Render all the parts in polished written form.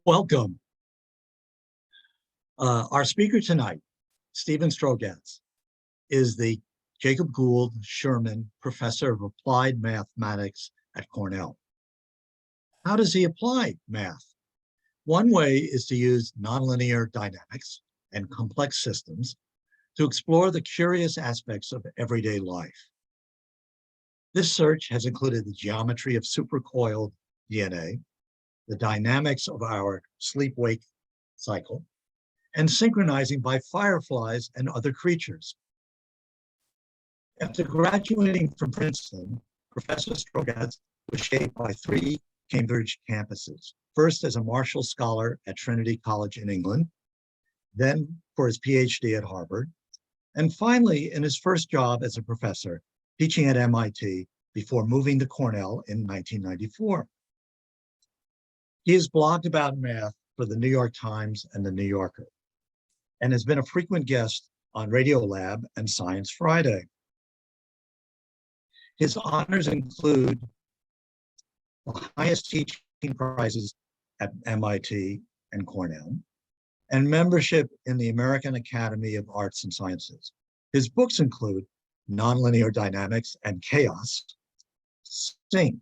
Welcome. Our speaker tonight, Stephen Strogatz, is the Jacob Gould Sherman Professor of Applied Mathematics at Cornell. How does he apply math? One way is to use nonlinear dynamics and complex systems to explore the curious aspects of everyday life. This search has included the geometry of supercoiled DNA, the dynamics of our sleep-wake cycle, and synchronizing by fireflies and other creatures. After graduating from Princeton, Professor Strogatz was shaped by 3 Cambridge campuses, first as a Marshall Scholar at Trinity College in England, then for his PhD at Harvard, and finally in his first job as a professor, teaching at MIT before moving to Cornell in 1994. He has blogged about math for the New York Times and the New Yorker, and has been a frequent guest on Radiolab and Science Friday. His honors include the highest teaching prizes at MIT and Cornell, and membership in the American Academy of Arts and Sciences. His books include Nonlinear Dynamics and Chaos, Sync,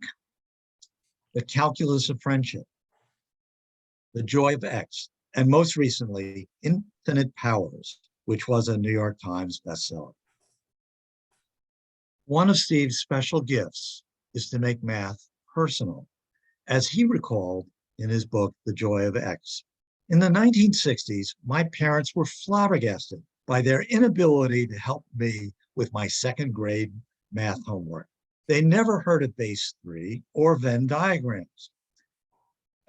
The Calculus of Friendship, The Joy of X, and most recently, Infinite Powers, which was a New York Times bestseller. One of Steve's special gifts is to make math personal, as he recalled in his book, The Joy of X. In the 1960s, my parents were flabbergasted by their inability to help me with my 2nd grade math homework. They never heard of base 3 or Venn diagrams.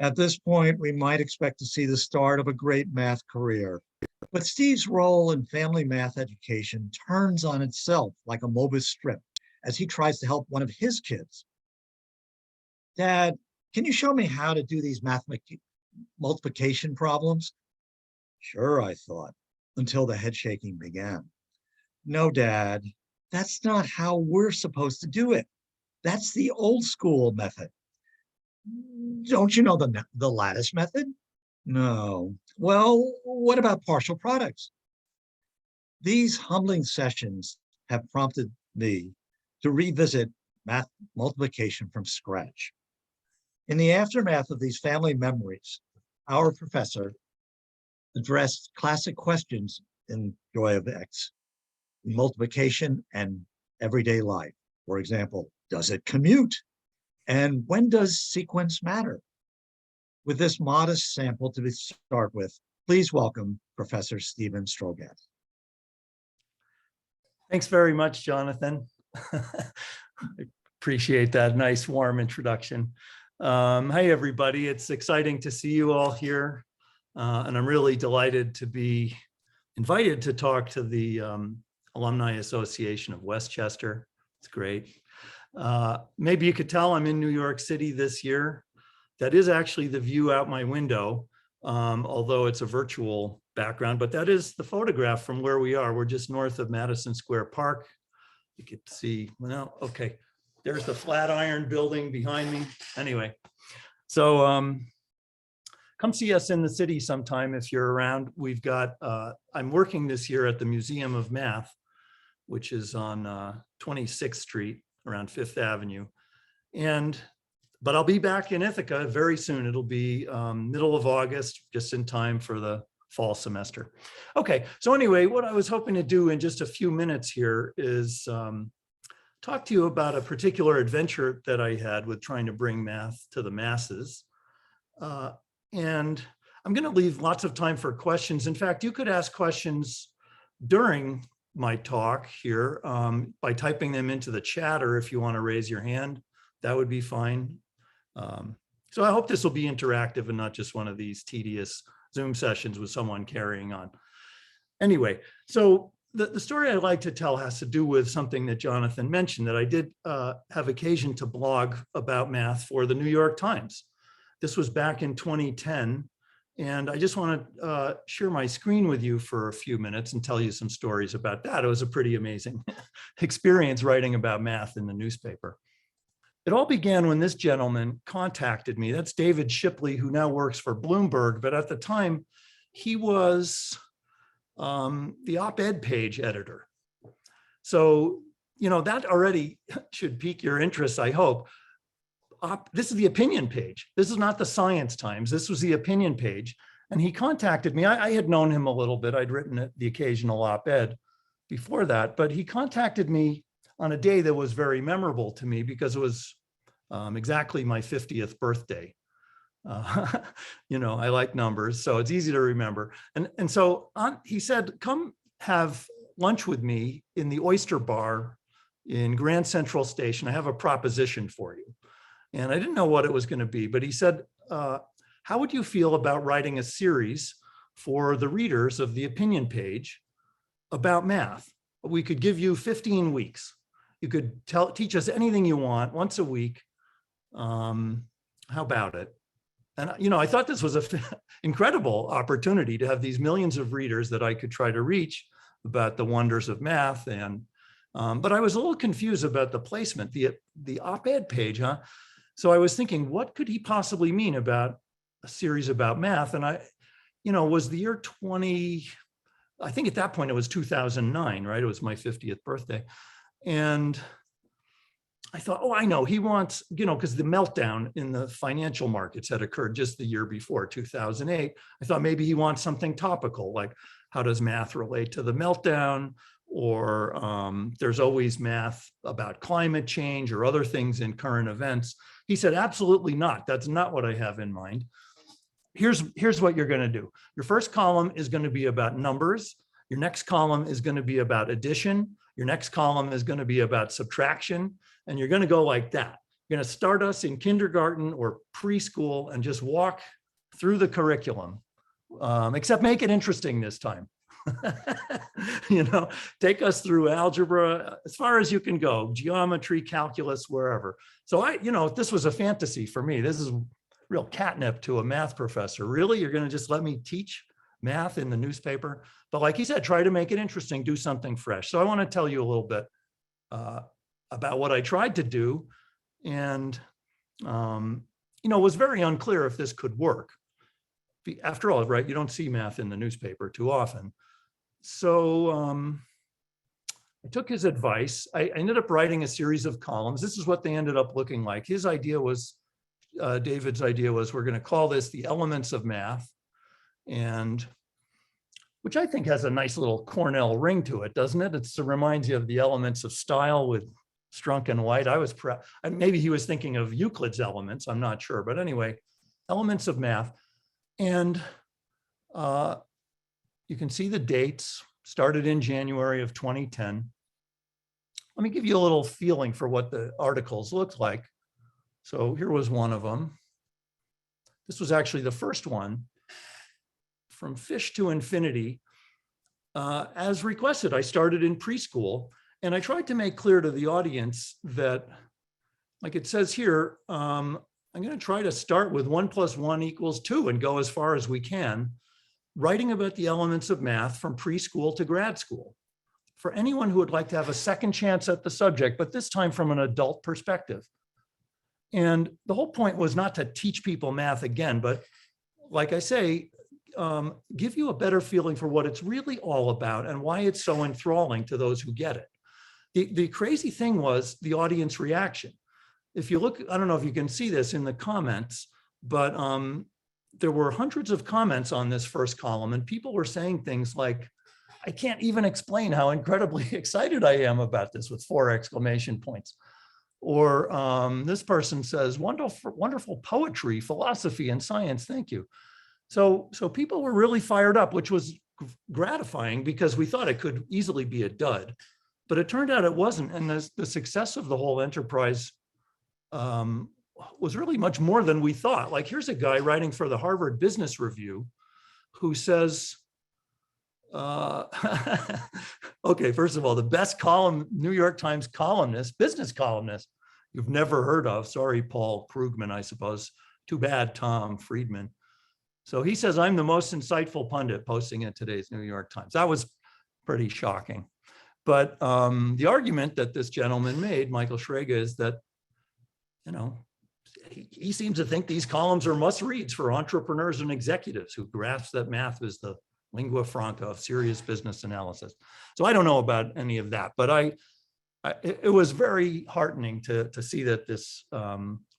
At this point, we might expect to see the start of a great math career. But Steve's role in family math education turns on itself like a Mobius strip as he tries to help one of his kids. Dad, can you show me how to do these multiplication problems? Sure, I thought, until the head shaking began. No, Dad, that's not how we're supposed to do it. That's the old school method. Don't you know the lattice method? No. Well, what about partial products? These humbling sessions have prompted me to revisit math multiplication from scratch. In the aftermath of these family memories, our professor addressed classic questions in Joy of X, multiplication and everyday life. For example, does it commute? And when does sequence matter? With this modest sample to start with, please welcome Professor Stephen Strogatz. Thanks very much, Jonathan. I appreciate that nice, warm introduction. Hi, everybody. It's exciting to see you all here. And I'm really delighted to be invited to talk to the Alumni Association of Westchester. It's great. Maybe you could tell I'm in New York City this year. That is actually the view out my window, although it's a virtual background, but that is the photograph from where we are. We're just north of Madison Square Park. You can see, well, okay, there's the Flatiron building behind me. Anyway, so come see us in the city sometime if you're around. We've got, I'm working this year at the Museum of Math, which is on 26th Street around 5th Avenue. But I'll be back in Ithaca very soon. It'll be middle of August, just in time for the fall semester. Okay, so anyway, what I was hoping to do in just a few minutes here is talk to you about a particular adventure that I had with trying to bring math to the masses. And I'm gonna leave lots of time for questions. In fact, you could ask questions during my talk here by typing them into the chat, or if you want to raise your hand, that would be fine. So I hope this will be interactive and not just one of these tedious Zoom sessions with someone carrying on. Anyway, so the story I'd like to tell has to do with something that Jonathan mentioned, that I did have occasion to blog about math for the New York Times. This was back in 2010. And I just want to share my screen with you for a few minutes and tell you some stories about that. It was a pretty amazing experience writing about math in the newspaper. it all began when this gentleman contacted me. That's David Shipley, who now works for Bloomberg, but at the time he was the op-ed page editor. So, that already should pique your interest, I hope. This is the opinion page. This is not the Science Times. This was the opinion page. And he contacted me. I had known him a little bit. I'd written the occasional op-ed before that, but he contacted me on a day that was very memorable to me because it was exactly my 50th birthday. I like numbers, so it's easy to remember. And so he said, come have lunch with me in the Oyster Bar in Grand Central Station. I have a proposition for you. And I didn't know what it was going to be, but he said, how would you feel about writing a series for the readers of the opinion page about math? We could give you 15 weeks. You could teach us anything you want once a week. How about it? And, I thought this was an incredible opportunity to have these millions of readers that I could try to reach about the wonders of math. But I was a little confused about the placement, the op-ed page, huh? So I was thinking, what could he possibly mean about a series about math? And was the year I think at that point it was 2009, right? It was my 50th birthday. And I thought, oh, I know, he wants, because the meltdown in the financial markets had occurred just the year before, 2008. I thought maybe he wants something topical, like how does math relate to the meltdown? Or there's always math about climate change or other things in current events. He said, absolutely not. That's not what I have in mind. Here's what you're going to do. Your first column is going to be about numbers. Your next column is going to be about addition. Your next column is going to be about subtraction. And you're going to go like that. You're going to start us in kindergarten or preschool and just walk through the curriculum, except make it interesting this time. Take us through algebra as far as you can go, geometry, calculus, wherever. So this was a fantasy for me. This is real catnip to a math professor. Really? You're going to just let me teach math in the newspaper? But like he said, try to make it interesting, do something fresh. So I want to tell you a little bit about what I tried to do. And, it was very unclear if this could work. After all, right, you don't see math in the newspaper too often. So I took his advice. I ended up writing a series of columns. This is what they ended up looking like. His idea was, David's idea was, we're going to call this the elements of math, and which I think has a nice little Cornell ring to it, doesn't it? It reminds you of the elements of style with Strunk and White. Maybe he was thinking of Euclid's elements. I'm not sure, but anyway, elements of math. And you can see the dates, started in January of 2010. Let me give you a little feeling for what the articles looked like. So here was one of them. This was actually the first one, From Fish to Infinity. As requested, I started in preschool, and I tried to make clear to the audience that, like it says here, I'm going to try to start with 1 + 1 = 2 and go as far as we can, writing about the elements of math from preschool to grad school, for anyone who would like to have a second chance at the subject, but this time from an adult perspective. And the whole point was not to teach people math again, but like I say, give you a better feeling for what it's really all about and why it's so enthralling to those who get it. The crazy thing was the audience reaction. If you look, I don't know if you can see this in the comments, but there were hundreds of comments on this first column, and people were saying things like, I can't even explain how incredibly excited I am about this, with 4 exclamation points. Or this person says, wonderful poetry, philosophy, and science, thank you. So people were really fired up, which was gratifying because we thought it could easily be a dud, but it turned out it wasn't. And the success of the whole enterprise was really much more than we thought. Like, here's a guy writing for the Harvard Business Review who says, okay, first of all, the best New York Times columnist, business columnist you've never heard of. Sorry, Paul Krugman, I suppose. Too bad, Tom Friedman. So he says, I'm the most insightful pundit posting in today's New York Times. That was pretty shocking. But the argument that this gentleman made, Michael Strogatz, is that you know, he seems to think these columns are must reads for entrepreneurs and executives who grasp that math is the lingua franca of serious business analysis. So I don't know about any of that, but it was very heartening to see that this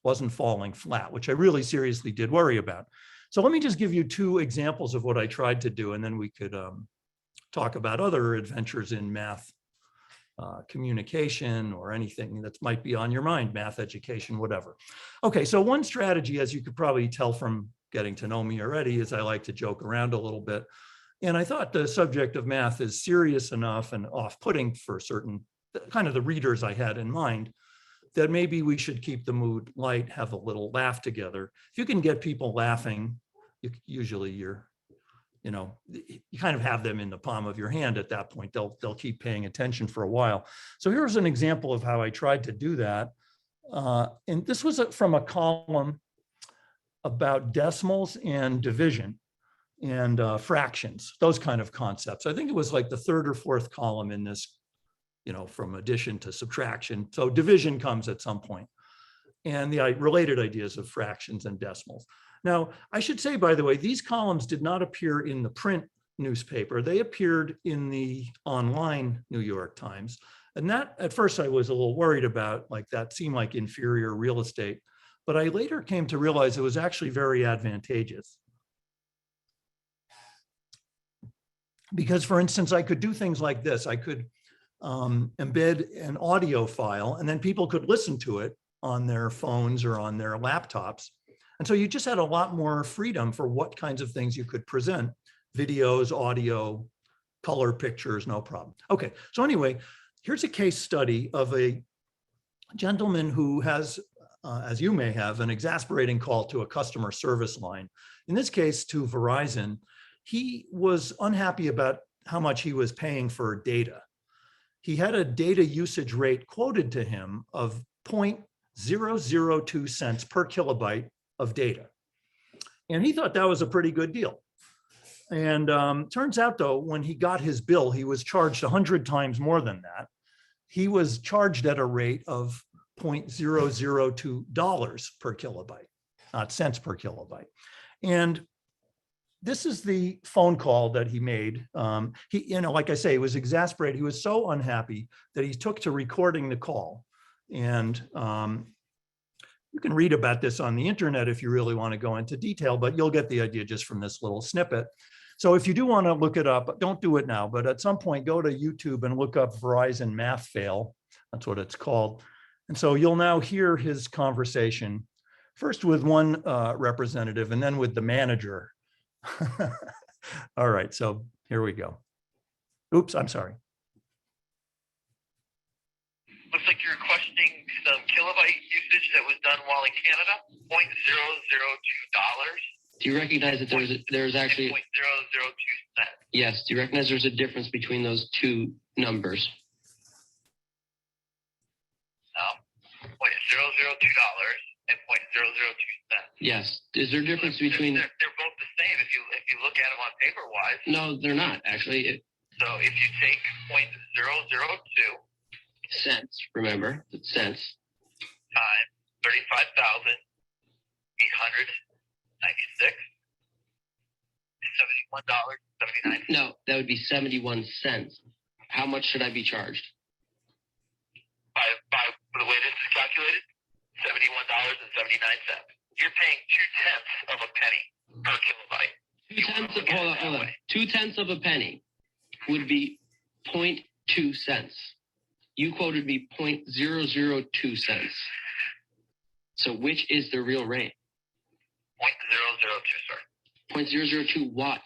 wasn't falling flat, which I really seriously did worry about. So let me just give you two examples of what I tried to do, and then we could talk about other adventures in math communication or anything that might be on your mind, math education, whatever. Okay, so one strategy, as you could probably tell from getting to know me already, is I like to joke around a little bit. And I thought the subject of math is serious enough and off-putting for certain kind of the readers I had in mind, that maybe we should keep the mood light, have a little laugh together. If you can get people laughing, usually you kind of have them in the palm of your hand at that point. They'll keep paying attention for a while. So here's an example of how I tried to do that. And this was from a column about decimals and division and fractions, those kind of concepts. I think it was like the third or fourth column in this, from addition to subtraction. So division comes at some point, and the related ideas of fractions and decimals. Now, I should say, by the way, these columns did not appear in the print newspaper. They appeared in the online New York Times. And that, at first, I was a little worried about, like, that seemed like inferior real estate. But I later came to realize it was actually very advantageous. Because, for instance, I could do things like this. I could embed an audio file, and then people could listen to it on their phones or on their laptops. And so you just had a lot more freedom for what kinds of things you could present: videos, audio, color pictures, no problem. Okay, so anyway, here's a case study of a gentleman who has, as you may have, an exasperating call to a customer service line. In this case, to Verizon. He was unhappy about how much he was paying for data. He had a data usage rate quoted to him of 0.002 cents per kilobyte of data. And he thought that was a pretty good deal. And turns out, though, when he got his bill, he was charged 100 times more than that. He was charged at a rate of $0.002 per kilobyte, not cents per kilobyte. And this is the phone call that he made. He, like I say, he was exasperated. He was so unhappy that he took to recording the call. And you can read about this on the internet if you really want to go into detail, but you'll get the idea just from this little snippet. So if you do want to look it up, don't do it now, but at some point go to YouTube and look up Verizon Math Fail. That's what it's called. And so you'll now hear his conversation, first with one representative and then with the manager. All right, so here we go. Oops, I'm sorry. Looks like you're requesting some kilobyte usage that was done while in Canada, $0.002. Do you recognize that there's actually 0.002 cents? Yes. Do you recognize there's a difference between those two numbers? $0.002 and $0.002 cents. Yes. Is there a difference between? They're both the same if you look at them on paper wise. No, they're not actually. So if you take 0.002 cents, remember the cents, times 35,896 is $71.79. No, that would be 71 cents. How much should I be charged? By the way this is calculated, $71.79. You're paying 2/10 of a penny per kilobyte. 2/10 of a penny would be 0.2 cents. You quoted me 0.002 cents. So which is the real rate? 0.002, sir. 0.002 what?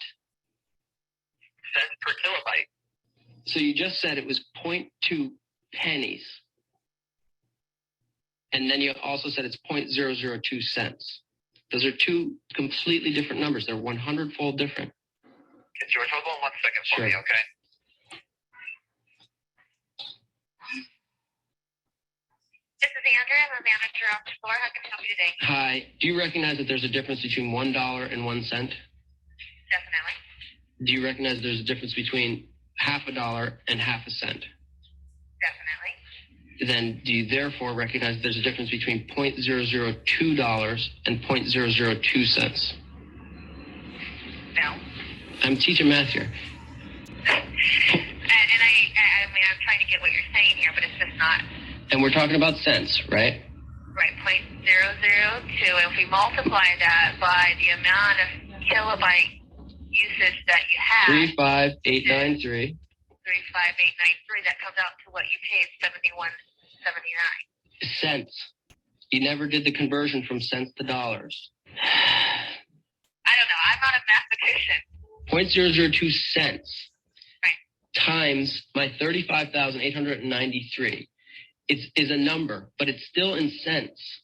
Cents per kilobyte. So you just said it was 0.2 pennies. And then you also said it's 0.002 cents. Those are two completely different numbers. They're 100-fold different. Okay, George, hold on 1 second for Sure. me, okay? This is Andrea. I'm a manager on the floor. How can I help you today? Hi. Do you recognize that there's a difference between $1 and 1 cent? Definitely. Do you recognize there's a difference between half a dollar and half a cent? Definitely. then do you therefore recognize there's a difference between $0.002 and $0.002? No. I'm teaching math here. And I mean, I'm trying to get what you're saying here, but it's just not. And we're talking about cents, right? Right, 0.002. If we multiply that by the amount of kilobyte usage that you have, 35893. 35893, that comes out to what you paid, 71.79. Cents. You never did the conversion from cents to dollars. I don't know. I'm not a mathematician. 0.002 cents Right. times my 35,893 is a number, but it's still in cents.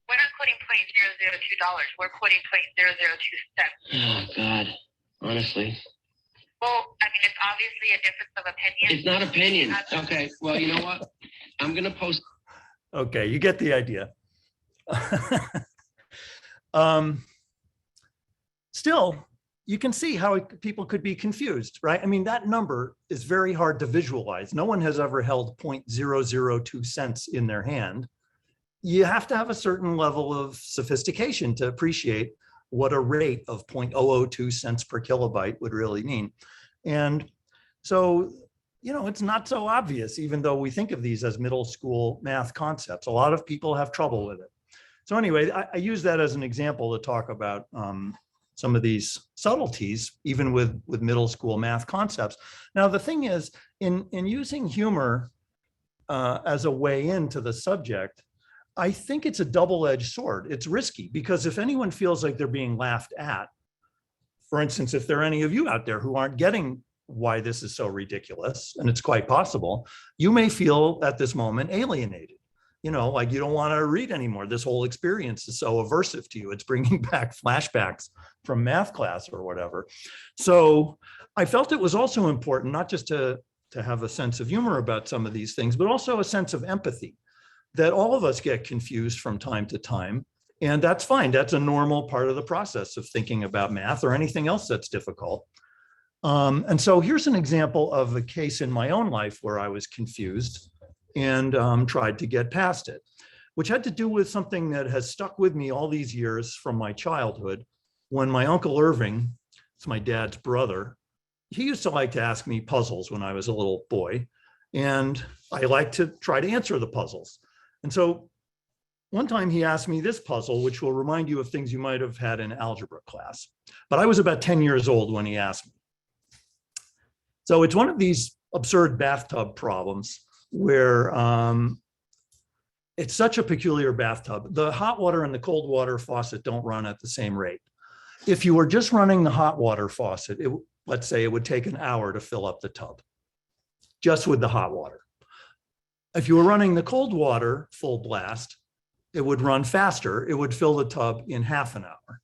We're not quoting $0.002. We're quoting 0.002 cents. Oh God, honestly, Well, I mean, it's obviously a difference of opinion. it's not opinion. Okay, well, you know what? I'm gonna post. Okay, you get the idea. Still, you can see how people could be confused, right? I mean, that number is very hard to visualize. No one has ever held 0.002 cents in their hand. You have to have a certain level of sophistication to appreciate what a rate of 0.002 cents per kilobyte would really mean. And so, you know, it's not so obvious, even though we think of these as middle school math concepts. A lot of people have trouble with it. So anyway, I use that as an example to talk about some of these subtleties, even with middle school math concepts. Now, the thing is, in using humor as a way into the subject, I think it's a double-edged sword. It's risky because if anyone feels like they're being laughed at, for instance, if there are any of you out there who aren't getting why this is so ridiculous, and it's quite possible, you may feel at this moment alienated. You know, like you don't want to read anymore. This whole experience is so aversive to you. It's bringing back flashbacks from math class or whatever. So I felt it was also important not just to have a sense of humor about some of these things, but also a sense of empathy, that all of us get confused from time to time. And that's fine. That's a normal part of the process of thinking about math or anything else that's difficult. And so here's an example of a case in my own life where I was confused and tried to get past it, which had to do with something that has stuck with me all these years from my childhood, when my Uncle Irving, it's my dad's brother, he used to like to ask me puzzles when I was a little boy, and I liked to try to answer the puzzles. And so one time he asked me this puzzle, which will remind you of things you might have had in algebra class, but I was about 10 years old when he asked me. So it's one of these absurd bathtub problems where it's such a peculiar bathtub. The hot water and the cold water faucet don't run at the same rate. If you were just running the hot water faucet, let's say it would take an hour to fill up the tub, just with the hot water. If you were running the cold water full blast, it would run faster. It would fill the tub in half an hour.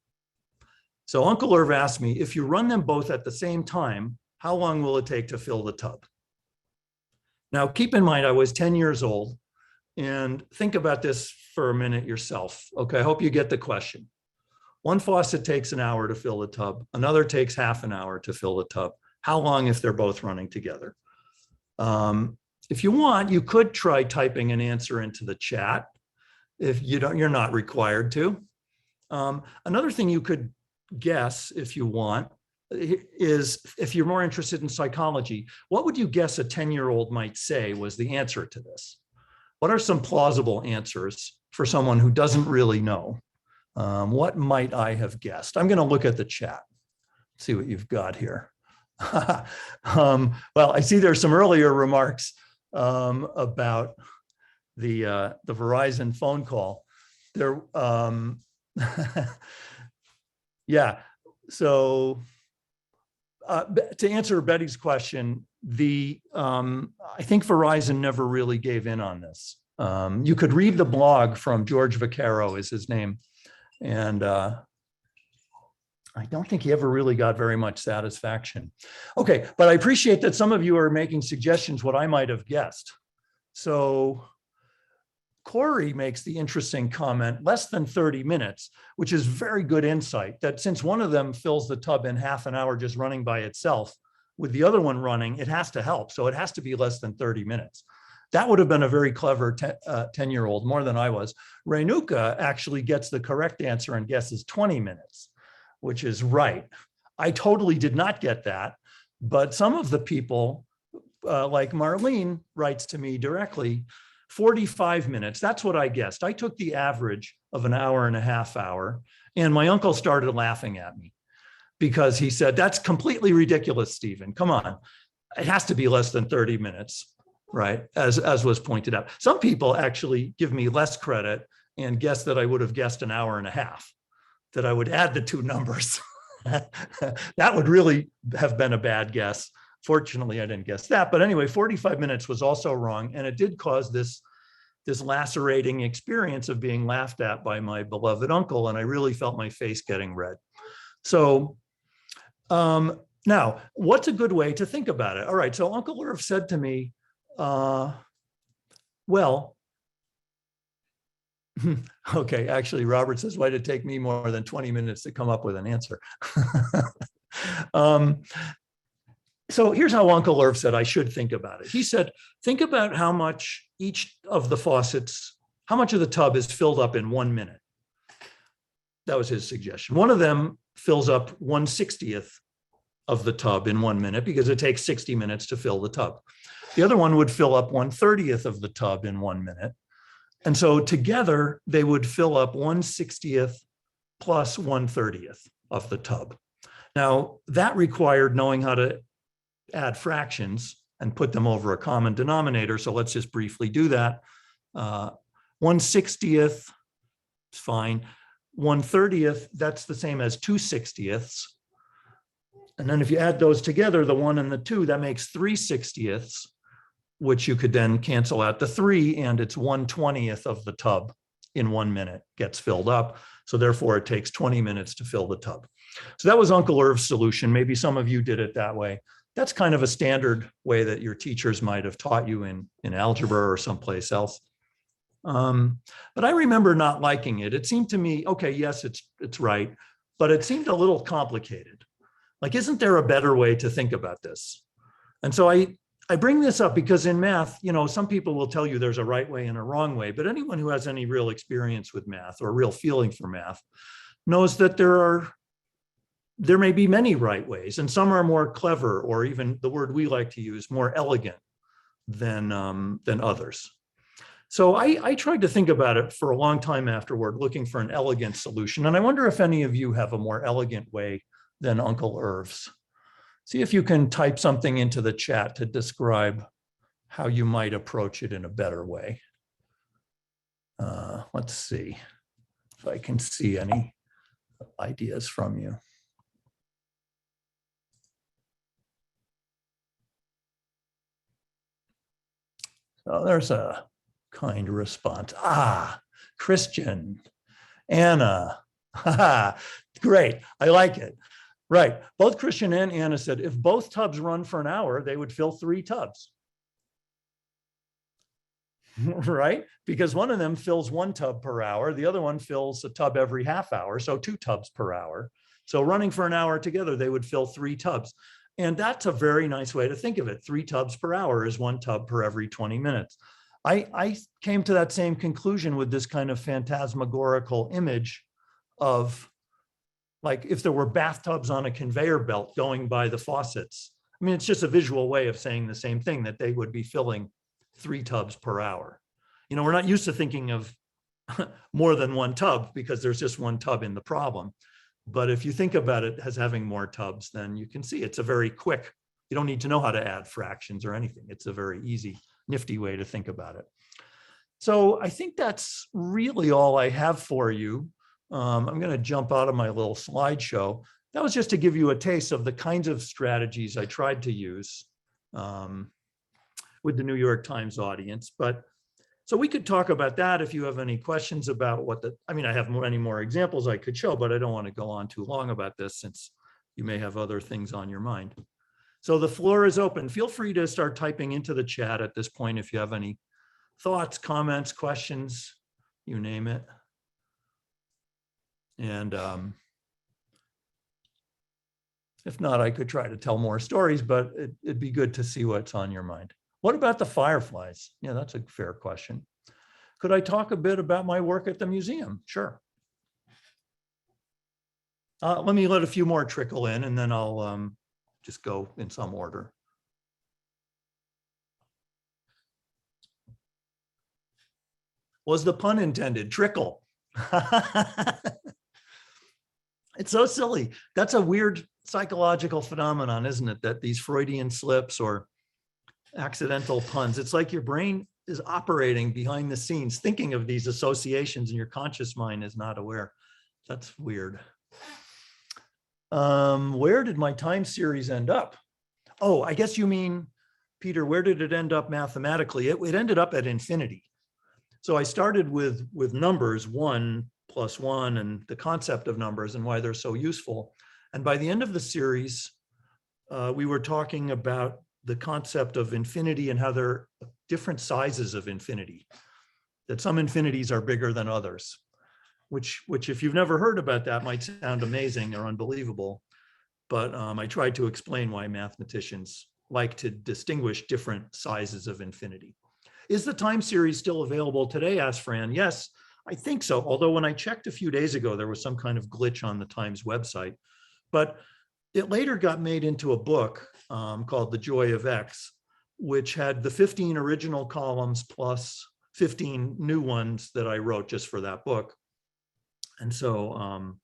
So Uncle Irv asked me, if you run them both at the same time, how long will it take to fill the tub? Now, keep in mind, I was 10 years old, and think about this for a minute yourself. Okay, I hope you get the question. One faucet takes an hour to fill the tub. Another takes half an hour to fill the tub. How long if they're both running together? If you want, you could try typing an answer into the chat. If you don't, you're not required to. Another thing you could guess if you want is, if you're more interested in psychology, what would you guess a 10-year-old might say was the answer to this? What are some plausible answers for someone who doesn't really know? What might I have guessed? I'm going to look at the chat, see what you've got here. Well, I see there's some earlier remarks about the Verizon phone call. There, yeah. So to answer Betty's question, I think Verizon never really gave in on this. You could read the blog from George Vaccaro, is his name, and I don't think he ever really got very much satisfaction. Okay, but I appreciate that some of you are making suggestions what I might have guessed. So Corey makes the interesting comment, less than 30 minutes, which is very good insight, that since one of them fills the tub in half an hour just running by itself, with the other one running, it has to help. So it has to be less than 30 minutes. That would have been a very clever 10-year-old, more than I was. Renuka actually gets the correct answer and guesses 20 minutes, which is right. I totally did not get that, but some of the people, like Marlene writes to me directly, 45 minutes, that's what I guessed. I took the average of an hour and a half hour, and my uncle started laughing at me because he said, that's completely ridiculous, Stephen, come on. It has to be less than 30 minutes, right? As was pointed out. Some people actually give me less credit and guess that I would have guessed an hour and a half, that I would add the two numbers. That would really have been a bad guess. Fortunately, I didn't guess that. But anyway, 45 minutes was also wrong. And it did cause this lacerating experience of being laughed at by my beloved uncle. And I really felt my face getting red. So now, what's a good way to think about it? All right, so Uncle Irv said to me, well, okay, actually, Robert says, why did it take me more than 20 minutes to come up with an answer? So here's how Uncle Irv said I should think about it. He said, think about how much each of the faucets, how much of the tub is filled up in 1 minute. That was his suggestion. One of them fills up 1/60th of the tub in 1 minute because it takes 60 minutes to fill the tub. The other one would fill up 1/30th of the tub in 1 minute. And so together they would fill up 1/60th plus 1/30th of the tub. Now that required knowing how to add fractions and put them over a common denominator. So let's just briefly do that. 1/60th is fine. 1/30th, that's the same as 2/60ths. And then if you add those together, the 1 and the 2, that makes 3/60ths, which you could then cancel out the 3, and it's 1/20th of the tub in 1 minute gets filled up. So therefore it takes 20 minutes to fill the tub. So that was Uncle Irv's solution. Maybe some of you did it that way. That's kind of a standard way that your teachers might have taught you in algebra or someplace else. But I remember not liking it. It seemed to me, okay, yes, it's right, but it seemed a little complicated. Like, isn't there a better way to think about this? And so I bring this up because in math, you know, some people will tell you there's a right way and a wrong way, but anyone who has any real experience with math or real feeling for math knows that there may be many right ways, and some are more clever, or even the word we like to use, more elegant than others. So I tried to think about it for a long time afterward, looking for an elegant solution. And I wonder if any of you have a more elegant way than Uncle Irv's. See if you can type something into the chat to describe how you might approach it in a better way. Let's see if I can see any ideas from you. So there's a kind response. Ah, Christian, Anna, great, I like it. Right, both Christian and Anna said, if both tubs run for an hour, they would fill 3 tubs. Right, because one of them fills 1 tub per hour, the other one fills a tub every half hour, so 2 tubs per hour. So running for an hour together, they would fill 3 tubs. And that's a very nice way to think of it. 3 tubs per hour is 1 tub per every 20 minutes. I came to that same conclusion with this kind of phantasmagorical image of, like, if there were bathtubs on a conveyor belt going by the faucets. I mean, it's just a visual way of saying the same thing, that they would be filling 3 tubs per hour. You know, we're not used to thinking of more than 1 tub because there's just 1 tub in the problem. But if you think about it as having more tubs, then you can see it's a very quick, you don't need to know how to add fractions or anything. It's a very easy, nifty way to think about it. So I think that's really all I have for you. I'm going to jump out of my little slideshow. That was just to give you a taste of the kinds of strategies I tried to use with the New York Times audience. But so we could talk about that if you have any questions about what I have many more examples I could show, but I don't want to go on too long about this since you may have other things on your mind. So the floor is open. Feel free to start typing into the chat at this point if you have any thoughts, comments, questions, you name it. And if not, I could try to tell more stories, but it'd be good to see what's on your mind. What about the fireflies? Yeah, that's a fair question. Could I talk a bit about my work at the museum? Sure. Let me let a few more trickle in, and then I'll just go in some order. Was the pun intended? Trickle. It's so silly. That's a weird psychological phenomenon, isn't it? That these Freudian slips or accidental puns, it's like your brain is operating behind the scenes, thinking of these associations, and your conscious mind is not aware. That's weird. Where did my time series end up? Oh, I guess you mean, Peter, where did it end up mathematically? It ended up at infinity. So I started with numbers, 1 + 1, and the concept of numbers and why they're so useful. And by the end of the series, we were talking about the concept of infinity and how there are different sizes of infinity, that some infinities are bigger than others, which if you've never heard about that might sound amazing or unbelievable. But I tried to explain why mathematicians like to distinguish different sizes of infinity. Is the time series still available today? Asked Fran. Yes, I think so. Although when I checked a few days ago, there was some kind of glitch on the Times website. But it later got made into a book called The Joy of X, which had the 15 original columns plus 15 new ones that I wrote just for that book. And so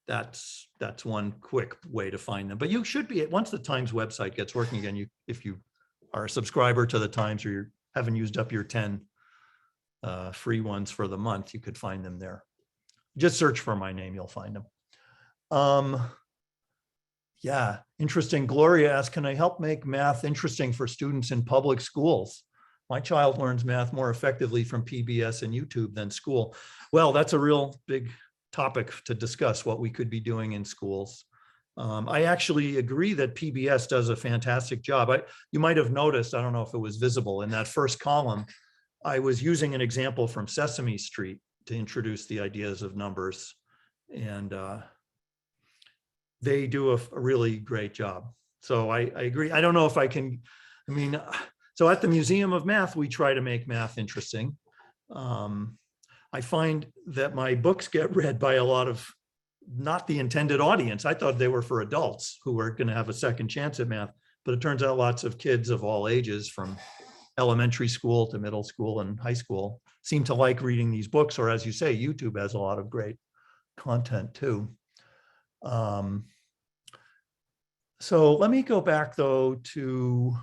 that's one quick way to find them. But you should be, once the Times website gets working again, if you are a subscriber to the Times or you haven't used up your 10 free ones for the month, you could find them there. Just search for my name, you'll find them. Yeah, interesting. Gloria asked, can I help make math interesting for students in public schools? My child learns math more effectively from PBS and YouTube than school. Well, that's a real big topic to discuss, what we could be doing in schools. I actually agree that PBS does a fantastic job. You might have noticed, I don't know if it was visible, in that first column, I was using an example from Sesame Street to introduce the ideas of numbers. And they do a really great job. So I agree. I don't know if I can, so at the Museum of Math, we try to make math interesting. I find that my books get read by a lot of not the intended audience. I thought they were for adults who were going to have a second chance at math, but it turns out lots of kids of all ages, from elementary school to middle school and high school, seem to like reading these books, or as you say, YouTube has a lot of great content too. So let me go back though to,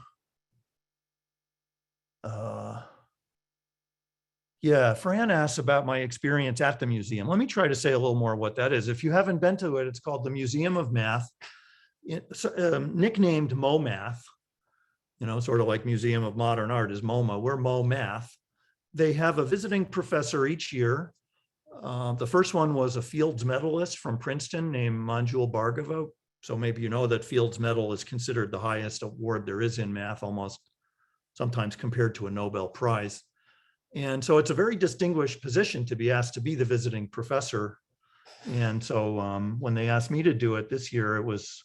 yeah, Fran asks about my experience at the museum. Let me try to say a little more what that is. If you haven't been to it, it's called the Museum of Math, nicknamed MoMath, sort of like Museum of Modern Art is MoMA, we're MoMath. They have a visiting professor each year. The first one was a Fields medalist from Princeton named Manjul Bhargava. So maybe you know that Fields Medal is considered the highest award there is in math, almost sometimes compared to a Nobel Prize. And so it's a very distinguished position to be asked to be the visiting professor. And so when they asked me to do it this year, it was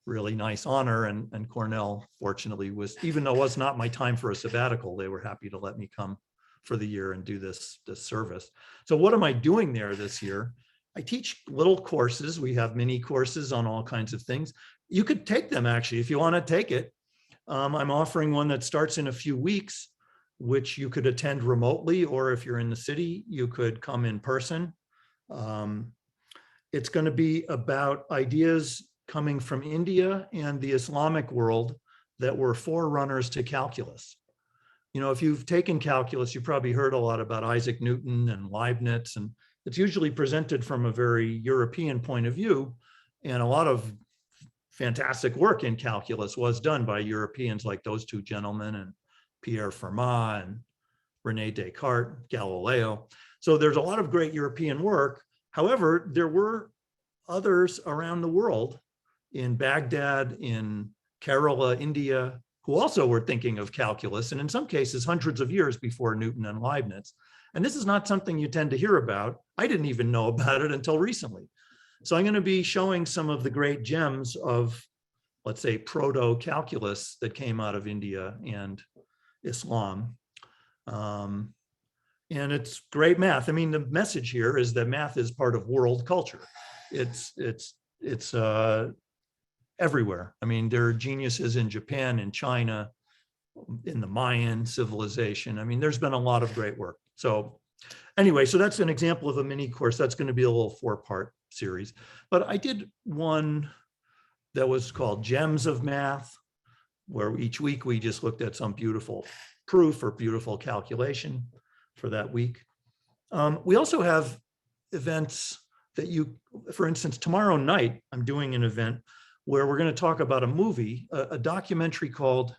really nice honor. And Cornell, fortunately, was, even though it was not my time for a sabbatical, they were happy to let me come for the year and do this service. So what am I doing there this year? I teach little courses. We have mini courses on all kinds of things. You could take them actually if you want to take it. I'm offering one that starts in a few weeks, which you could attend remotely, or if you're in the city, you could come in person. It's going to be about ideas coming from India and the Islamic world that were forerunners to calculus. If you've taken calculus, you've probably heard a lot about Isaac Newton and Leibniz, and it's usually presented from a very European point of view. And a lot of fantastic work in calculus was done by Europeans like those two gentlemen and Pierre Fermat and René Descartes, Galileo. So there's a lot of great European work. However, there were others around the world, in Baghdad, in Kerala, India, who also were thinking of calculus, and in some cases, hundreds of years before Newton and Leibniz. And this is not something you tend to hear about. I didn't even know about it until recently. So I'm going to be showing some of the great gems of, let's say, proto-calculus that came out of India and Islam. And it's great math. I mean, the message here is that math is part of world culture. It's everywhere. I mean, there are geniuses in Japan, in China, in the Mayan civilization. I mean, there's been a lot of great work. So anyway, so that's an example of a mini course. That's going to be a little 4-part series. But I did one that was called Gems of Math, where each week we just looked at some beautiful proof or beautiful calculation for that week. We also have events that for instance, tomorrow night, I'm doing an event where we're going to talk about a movie, a documentary called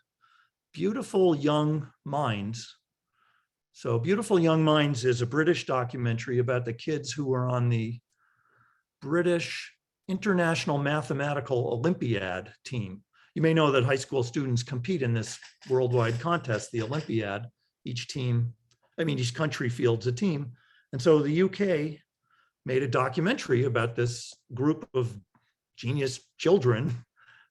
Beautiful Young Minds. So Beautiful Young Minds is a British documentary about the kids who were on the British International Mathematical Olympiad team. You may know that high school students compete in this worldwide contest, the Olympiad. Each country fields a team. And so the UK made a documentary about this group of genius children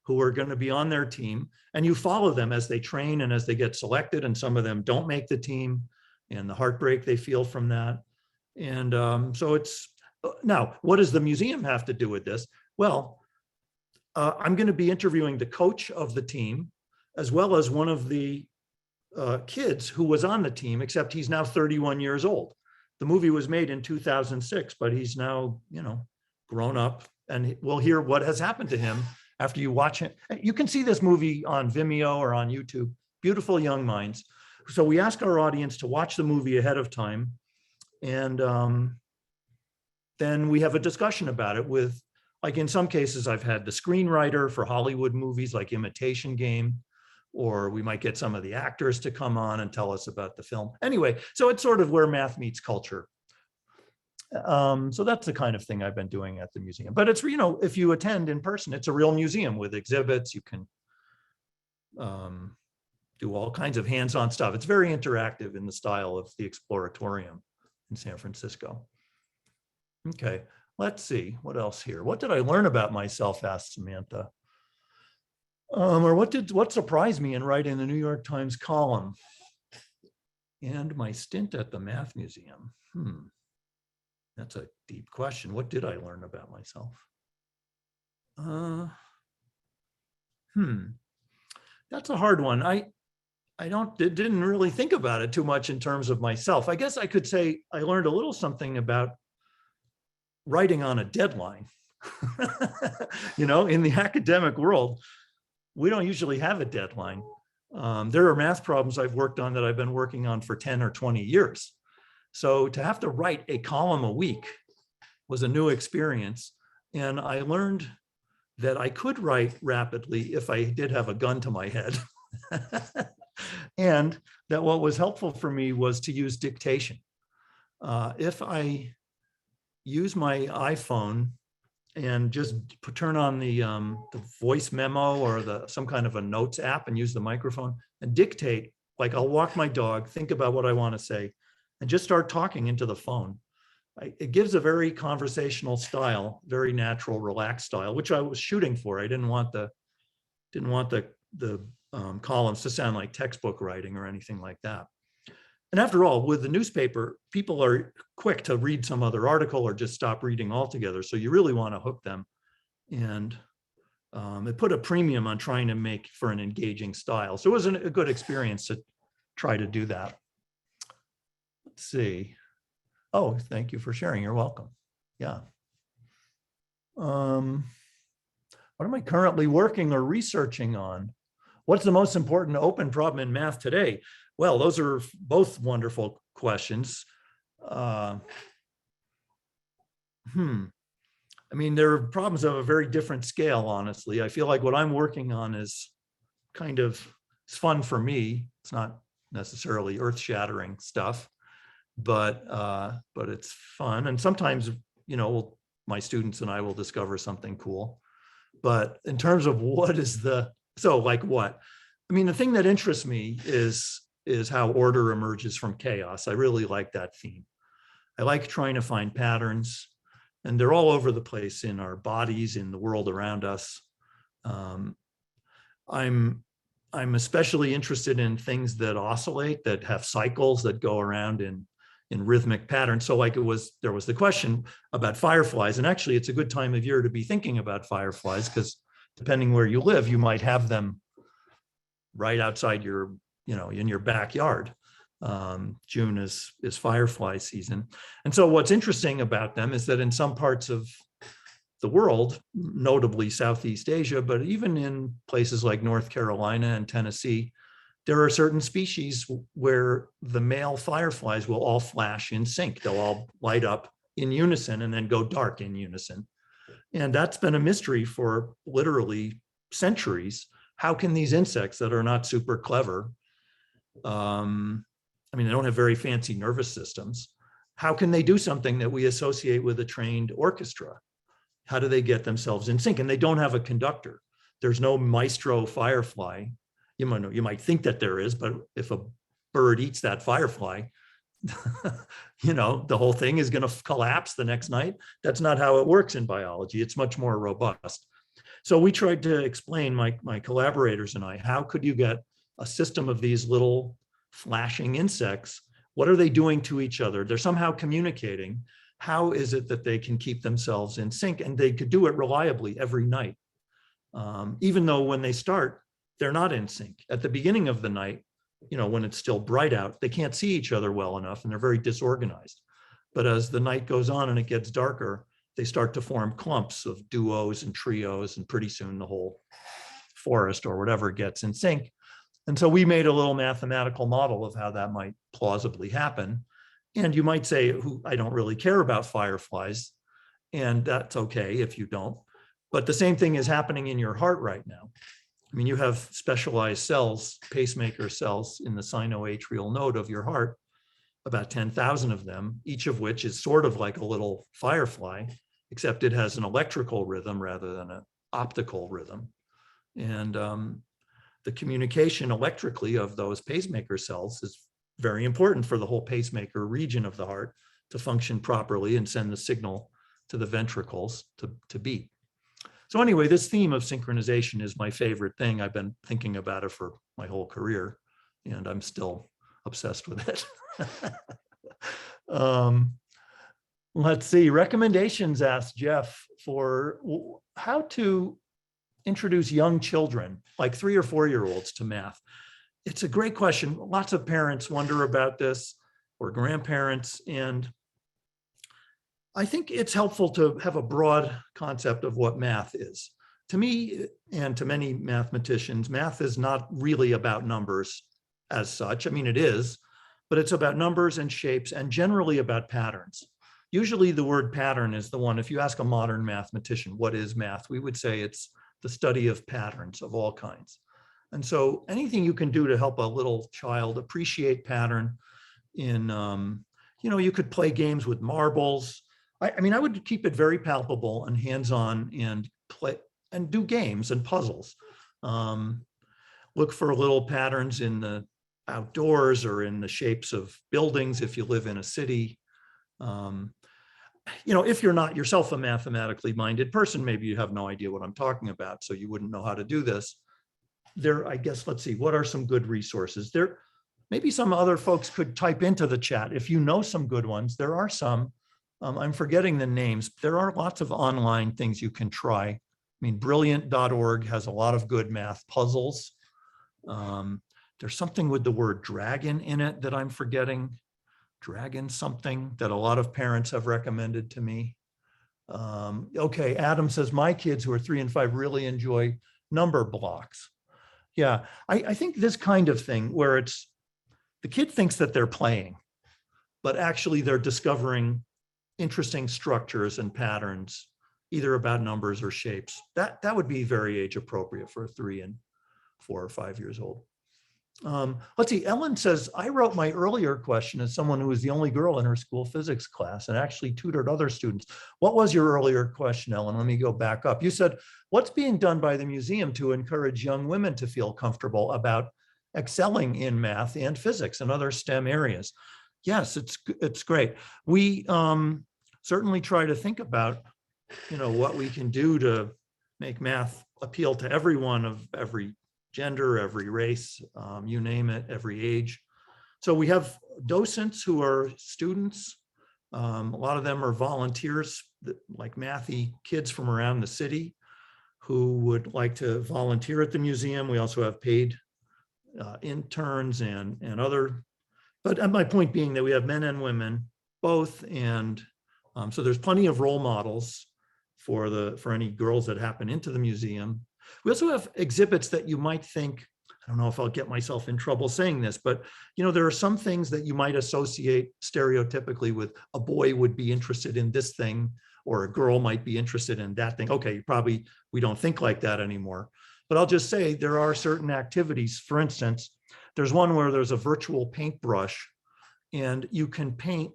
who are going to be on their team. And you follow them as they train and as they get selected. And some of them don't make the team, and the heartbreak they feel from that. And so now, what does the museum have to do with this? Well, I'm going to be interviewing the coach of the team, as well as one of the kids who was on the team, except he's now 31 years old. The movie was made in 2006, but he's now, grown up, and we'll hear what has happened to him after you watch it. You can see this movie on Vimeo or on YouTube, Beautiful Young Minds. So we ask our audience to watch the movie ahead of time, and then we have a discussion about it with, like in some cases, I've had the screenwriter for Hollywood movies like Imitation Game, or we might get some of the actors to come on and tell us about the film. Anyway, so it's sort of where math meets culture. So that's the kind of thing I've been doing at the museum. But it's, if you attend in person, it's a real museum with exhibits. You can do all kinds of hands-on stuff. It's very interactive in the style of the Exploratorium in San Francisco. Okay, let's see, what else here? What did I learn about myself, asked Samantha. Or what surprised me in writing the New York Times column and my stint at the Math Museum? That's a deep question. What did I learn about myself? That's a hard one. I didn't really think about it too much in terms of myself. I guess I could say I learned a little something about writing on a deadline. In the academic world, we don't usually have a deadline. There are math problems I've worked on that I've been working on for 10 or 20 years. So to have to write a column a week was a new experience. And I learned that I could write rapidly if I did have a gun to my head. And that what was helpful for me was to use dictation. If I use my iPhone and just turn on the voice memo or some kind of a notes app and use the microphone and dictate, like I'll walk my dog, think about what I want to say, and just start talking into the phone. It gives a very conversational style, very natural, relaxed style, which I was shooting for. I didn't want the columns to sound like textbook writing or anything like that. And after all, with the newspaper, people are quick to read some other article or just stop reading altogether. So you really want to hook them. And it put a premium on trying to make for an engaging style. So it was a good experience to try to do that. Let's see. Oh, thank you for sharing. You're welcome. Yeah. What am I currently working or researching on? What's the most important open problem in math today? Well, those are both wonderful questions. I mean, there are problems of a very different scale, honestly. I feel like what I'm working on is it's fun for me. It's not necessarily earth-shattering stuff, but it's fun. And sometimes, my students and I will discover something cool. But in terms of what is like what? I mean, the thing that interests me is how order emerges from chaos. I really like that theme. I like trying to find patterns, and they're all over the place in our bodies, in the world around us. I'm I'm especially interested in things that oscillate, that have cycles that go around in rhythmic patterns. So like there was the question about fireflies, and actually it's a good time of year to be thinking about fireflies, because depending where you live, you might have them right outside your, in your backyard. June is firefly season. And so what's interesting about them is that in some parts of the world, notably Southeast Asia, but even in places like North Carolina and Tennessee, there are certain species where the male fireflies will all flash in sync. They'll all light up in unison and then go dark in unison. And that's been a mystery for literally centuries. How can these insects that are not super clever, they don't have very fancy nervous systems, how can they do something that we associate with a trained orchestra? How do they get themselves in sync? And they don't have a conductor. There's no maestro firefly. You might think that there is, but if a bird eats that firefly, the whole thing is going to collapse the next night. That's not how it works in biology. It's much more robust. So we tried to explain, my collaborators and I, how could you get a system of these little flashing insects? What are they doing to each other? They're somehow communicating. How is it that they can keep themselves in sync? And they could do it reliably every night. Even though when they start, they're not in sync. At the beginning of the night, when it's still bright out, they can't see each other well enough and they're very disorganized. But as the night goes on and it gets darker, they start to form clumps of duos and trios, and pretty soon the whole forest or whatever gets in sync. And so we made a little mathematical model of how that might plausibly happen. And you might say, I don't really care about fireflies, and that's okay if you don't. But the same thing is happening in your heart right now. You have specialized cells, pacemaker cells in the sinoatrial node of your heart, about 10,000 of them, each of which is sort of like a little firefly, except it has an electrical rhythm rather than an optical rhythm. And the communication electrically of those pacemaker cells is very important for the whole pacemaker region of the heart to function properly and send the signal to the ventricles to beat. So anyway, this theme of synchronization is my favorite thing. I've been thinking about it for my whole career, and I'm still obsessed with it. Let's see, recommendations, asked Jeff, for how to introduce young children, like 3 or 4-year-olds, to math. It's a great question. Lots of parents wonder about this, or grandparents, and I think it's helpful to have a broad concept of what math is. To me, and to many mathematicians, math is not really about numbers as such. It is, but it's about numbers and shapes, and generally about patterns. Usually the word pattern is the one, if you ask a modern mathematician, what is math? We would say it's the study of patterns of all kinds. And so anything you can do to help a little child appreciate pattern in, you could play games with marbles. I would keep it very palpable and hands-on, and play and do games and puzzles. Look for little patterns in the outdoors or in the shapes of buildings if you live in a city. If you're not yourself a mathematically minded person, maybe you have no idea what I'm talking about, so you wouldn't know how to do this. I guess, let's see, what are some good resources? Maybe some other folks could type into the chat if you know some good ones. There are some. I'm forgetting the names. There are lots of online things you can try. Brilliant.org has a lot of good math puzzles. There's something with the word dragon in it that I'm forgetting. Dragon something that a lot of parents have recommended to me. Okay, Adam says, my kids who are 3 and 5 really enjoy number blocks. Yeah, I think this kind of thing where the kid thinks that they're playing, but actually they're discovering interesting structures and patterns, either about numbers or shapes. That would be very age appropriate for 3 and 4 or 5 years old. Let's see, Ellen says, I wrote my earlier question as someone who was the only girl in her school physics class and actually tutored other students. What was your earlier question, Ellen? Let me go back up. You said, what's being done by the museum to encourage young women to feel comfortable about excelling in math and physics and other STEM areas? Yes, it's great. We certainly try to think about, what we can do to make math appeal to everyone of every gender, every race, you name it, every age. So we have docents who are students. A lot of them are volunteers, like mathy kids from around the city who would like to volunteer at the museum. We also have paid interns and other, but my point being that we have men and women both, and so there's plenty of role models for any girls that happen into the museum. We also have exhibits that you might think, I don't know if I'll get myself in trouble saying this, but there are some things that you might associate stereotypically with a boy would be interested in this thing, or a girl might be interested in that thing. Okay, we don't think like that anymore. But I'll just say there are certain activities. For instance, there's one where there's a virtual paintbrush and you can paint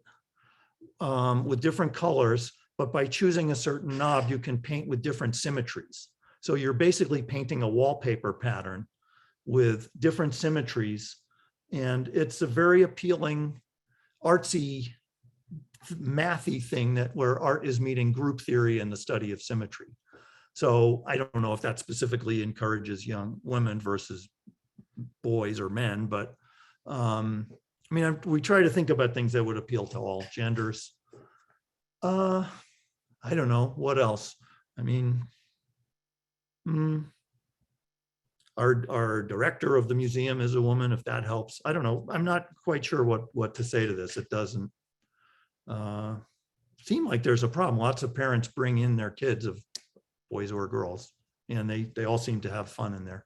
with different colors, but by choosing a certain knob, you can paint with different symmetries. So you're basically painting a wallpaper pattern with different symmetries. And it's a very appealing, artsy, mathy thing where art is meeting group theory and the study of symmetry. So I don't know if that specifically encourages young women versus boys or men, but we try to think about things that would appeal to all genders. I don't know, what else? Our director of the museum is a woman, if that helps. I don't know. I'm not quite sure what to say to this. It doesn't seem like there's a problem. Lots of parents bring in their kids, of boys or girls, and they all seem to have fun in there.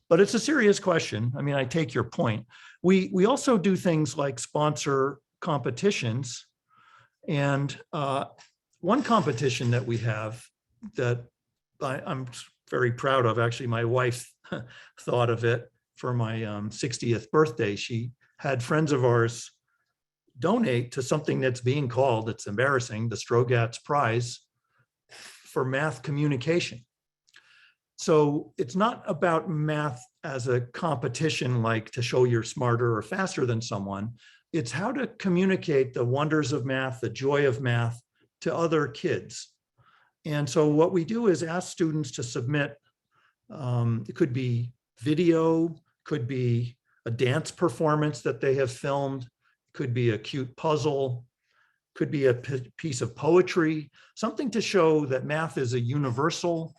But it's a serious question. I take your point. We also do things like sponsor competitions. And one competition that we have that I'm very proud of, actually, my wife thought of it for my 60th birthday. She had friends of ours donate to something that's being called, it's embarrassing, the Strogatz Prize for math communication. So it's not about math as a competition, like to show you're smarter or faster than someone. It's how to communicate the wonders of math, the joy of math to other kids. And so what we do is ask students to submit, it could be video, could be a dance performance that they have filmed, could be a cute puzzle, could be a piece of poetry, something to show that math is a universal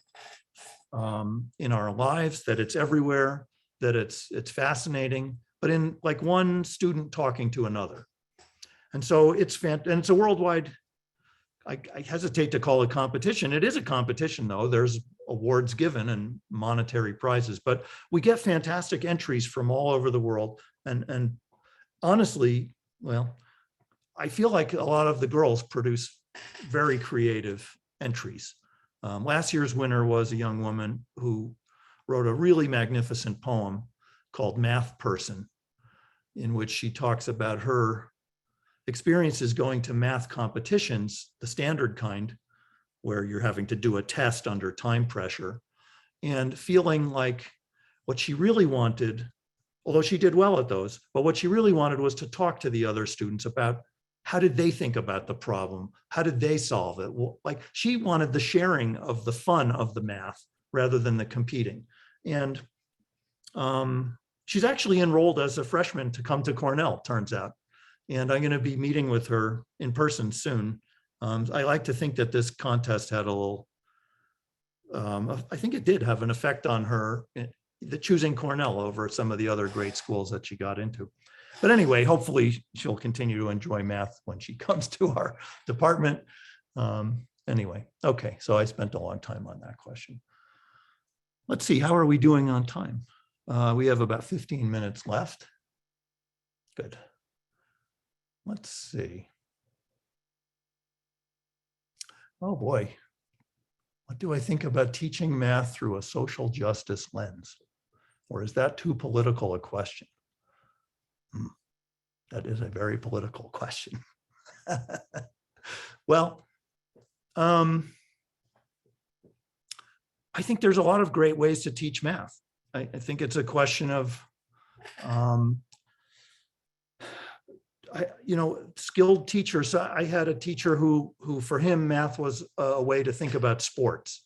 in our lives, that it's everywhere, that it's fascinating, but in like one student talking to another. And so it's a worldwide, I hesitate to call it competition. It is a competition though. There's awards given and monetary prizes, but we get fantastic entries from all over the world. And honestly, well, I feel like a lot of the girls produce very creative entries. Last year's winner was a young woman who wrote a really magnificent poem called Math Person, in which she talks about her experiences going to math competitions, the standard kind, where you're having to do a test under time pressure, and feeling like what she really wanted, although she did well at those, but what she really wanted was to talk to the other students about how did they think about the problem? How did they solve it? Well, like she wanted the sharing of the fun of the math rather than the competing. And she's actually enrolled as a freshman to come to Cornell, turns out. And I'm going to be meeting with her in person soon. I like to think that this contest had a little, I think it did have an effect on her, choosing Cornell over some of the other great schools that she got into. But anyway, hopefully she'll continue to enjoy math when she comes to our department. Anyway, okay, so I spent a long time on that question. Let's see, how are we doing on time? We have about 15 minutes left. Good. Let's see. Oh boy, what do I think about teaching math through a social justice lens? Or is that too political a question? That is a very political question. Well, I think there's a lot of great ways to teach math. I think it's a question of, skilled teachers. I had a teacher who for him, math was a way to think about sports.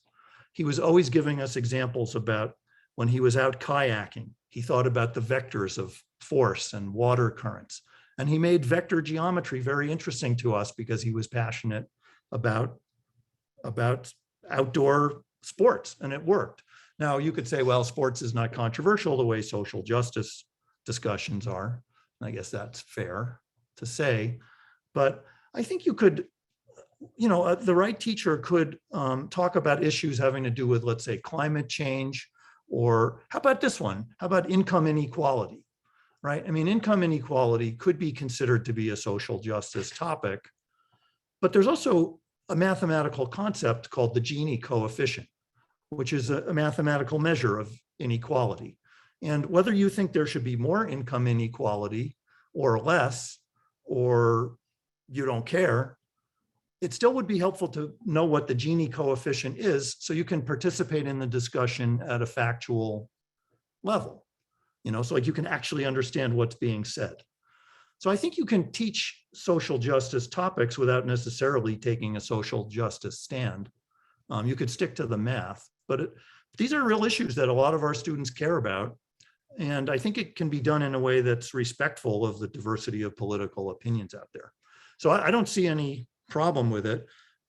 He was always giving us examples about when he was out kayaking. He thought about the vectors of force and water currents. And he made vector geometry very interesting to us because he was passionate about outdoor sports, and it worked. Now, you could say, well, sports is not controversial the way social justice discussions are. I guess that's fair to say. But I think you could, the right teacher could talk about issues having to do with, let's say, climate change, or how about this one? How about income inequality, right? I mean, income inequality could be considered to be a social justice topic, but there's also a mathematical concept called the Gini coefficient, which is a mathematical measure of inequality. And whether you think there should be more income inequality or less, or you don't care, it still would be helpful to know what the Gini coefficient is so you can participate in the discussion at a factual level, so like you can actually understand what's being said. So I think you can teach social justice topics without necessarily taking a social justice stand. You could stick to the math, but these are real issues that a lot of our students care about. And I think it can be done in a way that's respectful of the diversity of political opinions out there. So I don't see any problem with it.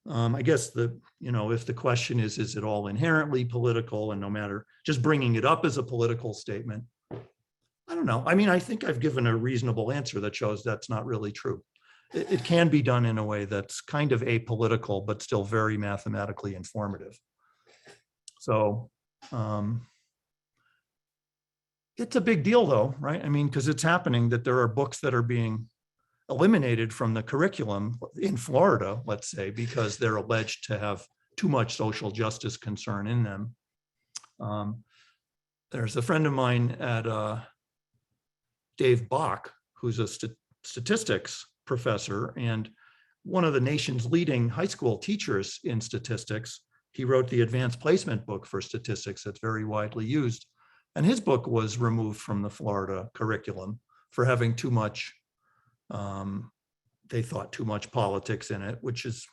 I guess if the question is it all inherently political, and no matter just bringing it up as a political statement, I don't know. I mean, I think I've given a reasonable answer that shows that's not really true. It can be done in a way that's kind of apolitical, but still very mathematically informative. So it's a big deal though, right? I mean, because it's happening that there are books that are being eliminated from the curriculum in Florida, let's say, because they're alleged to have too much social justice concern in them. There's a friend of mine at Dave Bach, who's a statistics professor and one of the nation's leading high school teachers in statistics. He wrote the advanced placement book for statistics that's very widely used. And his book was removed from the Florida curriculum for having too much, they thought too much politics in it, which is,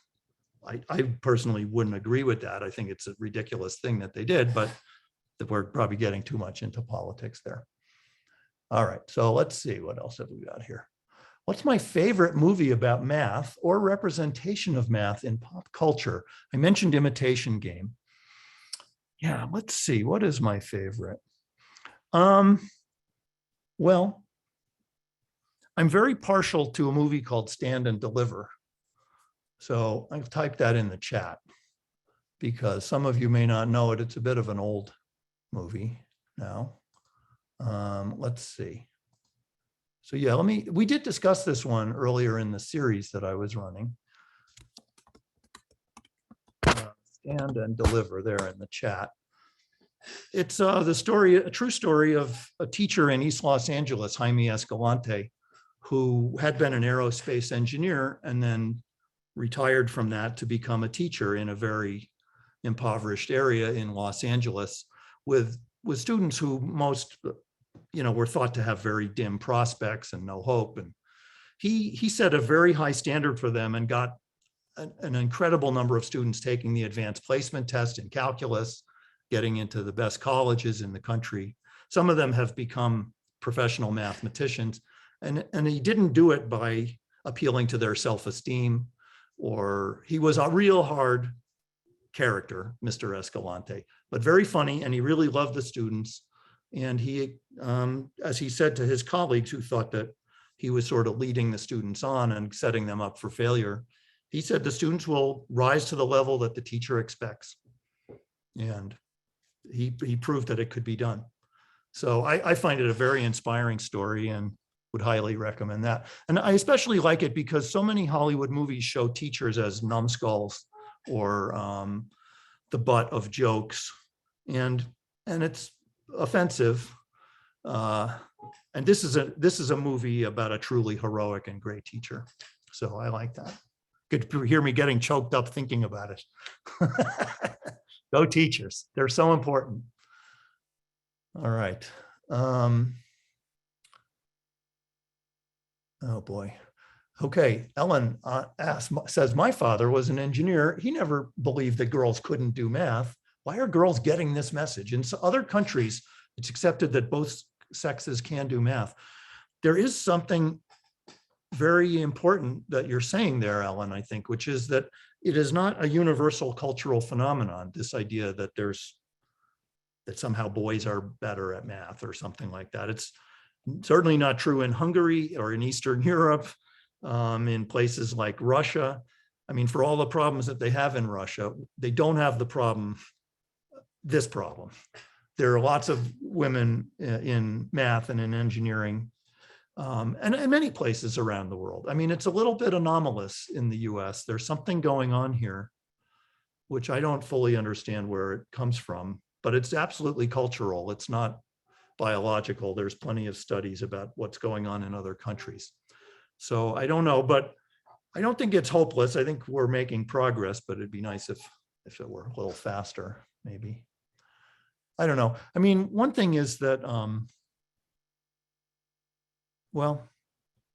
I personally wouldn't agree with that. I think it's a ridiculous thing that they did, but that we're probably getting too much into politics there. All right, so let's see, what else have we got here? What's my favorite movie about math or representation of math in pop culture? I mentioned Imitation Game. Yeah, let's see, what is my favorite? Well, I'm very partial to a movie called Stand and Deliver. So I've typed that in the chat because some of you may not know it. It's a bit of an old movie now. Let's see. So yeah, we did discuss this one earlier in the series that I was running. Stand and Deliver there in the chat. It's a true story of a teacher in East Los Angeles, Jaime Escalante, who had been an aerospace engineer and then retired from that to become a teacher in a very impoverished area in Los Angeles with students who most, were thought to have very dim prospects and no hope. And he set a very high standard for them and got an incredible number of students taking the advanced placement test in calculus, getting into the best colleges in the country. Some of them have become professional mathematicians, and he didn't do it by appealing to their self-esteem, or he was a real hard character, Mr. Escalante, but very funny, and he really loved the students. And he, as he said to his colleagues who thought that he was sort of leading the students on and setting them up for failure, he said the students will rise to the level that the teacher expects. And he proved that it could be done. So I find it a very inspiring story and would highly recommend that. And I especially like it because so many Hollywood movies show teachers as numbskulls or the butt of jokes, and it's offensive. And this is a movie about a truly heroic and great teacher. So I like that. Good to hear me getting choked up thinking about it. Go teachers. They're so important. All right. Oh boy. Okay. Ellen says, my father was an engineer. He never believed that girls couldn't do math, why are girls getting this message? In other countries, it's accepted that both sexes can do math. There is something very important that you're saying there, Ellen, I think, which is that it is not a universal cultural phenomenon, this idea that that somehow boys are better at math or something like that. It's certainly not true in Hungary or in Eastern Europe, in places like Russia. I mean, for all the problems that they have in Russia, they don't have this problem. There are lots of women in math and in engineering, and in many places around the world. I mean, it's a little bit anomalous in the US. There's something going on here, which I don't fully understand where it comes from, but it's absolutely cultural. It's not biological. There's plenty of studies about what's going on in other countries. So I don't know, but I don't think it's hopeless. I think we're making progress, but it'd be nice if it were a little faster, maybe. I don't know. I mean, one thing is that, well,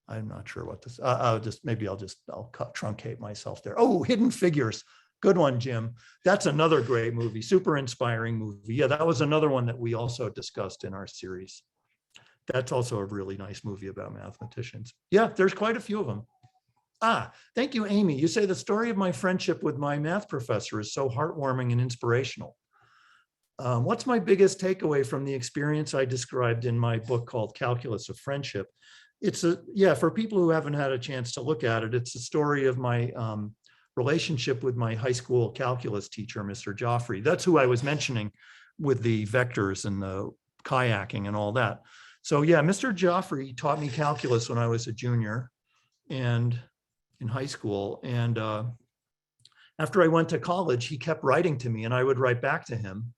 I'm not sure what this, I'll truncate myself there. Oh, Hidden Figures. Good one, Jim. That's another great movie, super inspiring movie. Yeah, that was another one that we also discussed in our series. That's also a really nice movie about mathematicians. Yeah, there's quite a few of them. Thank you, Amy. You say the story of my friendship with my math professor is so heartwarming and inspirational. What's my biggest takeaway from the experience I described in my book called Calculus of Friendship? For people who haven't had a chance to look at it, it's a story of my relationship with my high school calculus teacher, Mr. Joffrey. That's who I was mentioning with the vectors and the kayaking and all that. So yeah, Mr. Joffrey taught me calculus when I was a junior and in high school. And after I went to college, he kept writing to me and I would write back to him.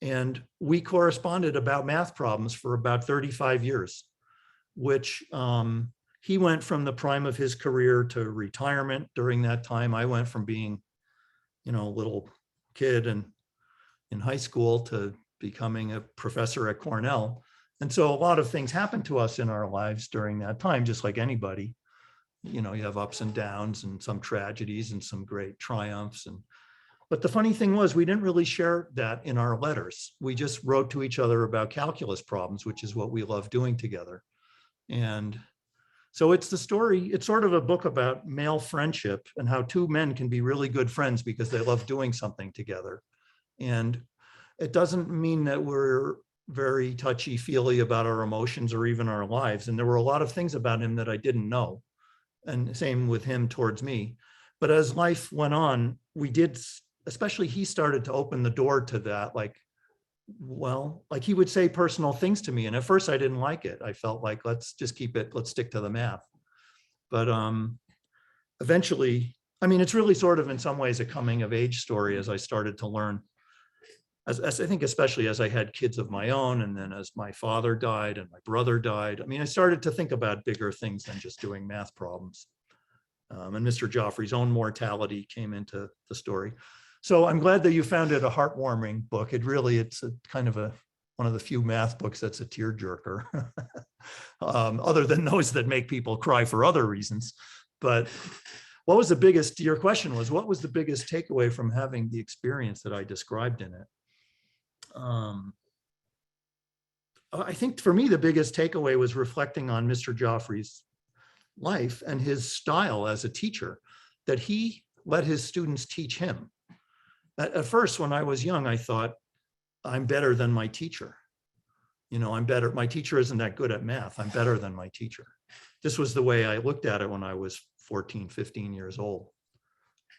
And we corresponded about math problems for about 35 years, which he went from the prime of his career to retirement during that time. I went from being, a little kid and in high school to becoming a professor at Cornell. And so a lot of things happened to us in our lives during that time, just like anybody. You have ups and downs and some tragedies and some great triumphs. But the funny thing was, we didn't really share that in our letters. We just wrote to each other about calculus problems, which is what we love doing together. And so it's the story, it's sort of a book about male friendship and how two men can be really good friends because they love doing something together. And it doesn't mean that we're very touchy-feely about our emotions or even our lives. And there were a lot of things about him that I didn't know. And same with him towards me. But as life went on, we did, especially he started to open the door to that, like he would say personal things to me. And at first I didn't like it. I felt like, let's just keep it, let's stick to the math. But eventually, I mean, it's really sort of in some ways a coming of age story as I started to learn, as I think, especially as I had kids of my own, and then as my father died and my brother died. I mean, I started to think about bigger things than just doing math problems. And Mr. Joffrey's own mortality came into the story. So I'm glad that you found it a heartwarming book. It's a kind of one of the few math books that's a tearjerker, other than those that make people cry for other reasons. But what was your question was, what was the biggest takeaway from having the experience that I described in it? I think for me, the biggest takeaway was reflecting on Mr. Joffrey's life and his style as a teacher, that he let his students teach him. At first, when I was young, I thought, I'm better than my teacher. I'm better. My teacher isn't that good at math. I'm better than my teacher. This was the way I looked at it when I was 14, 15 years old,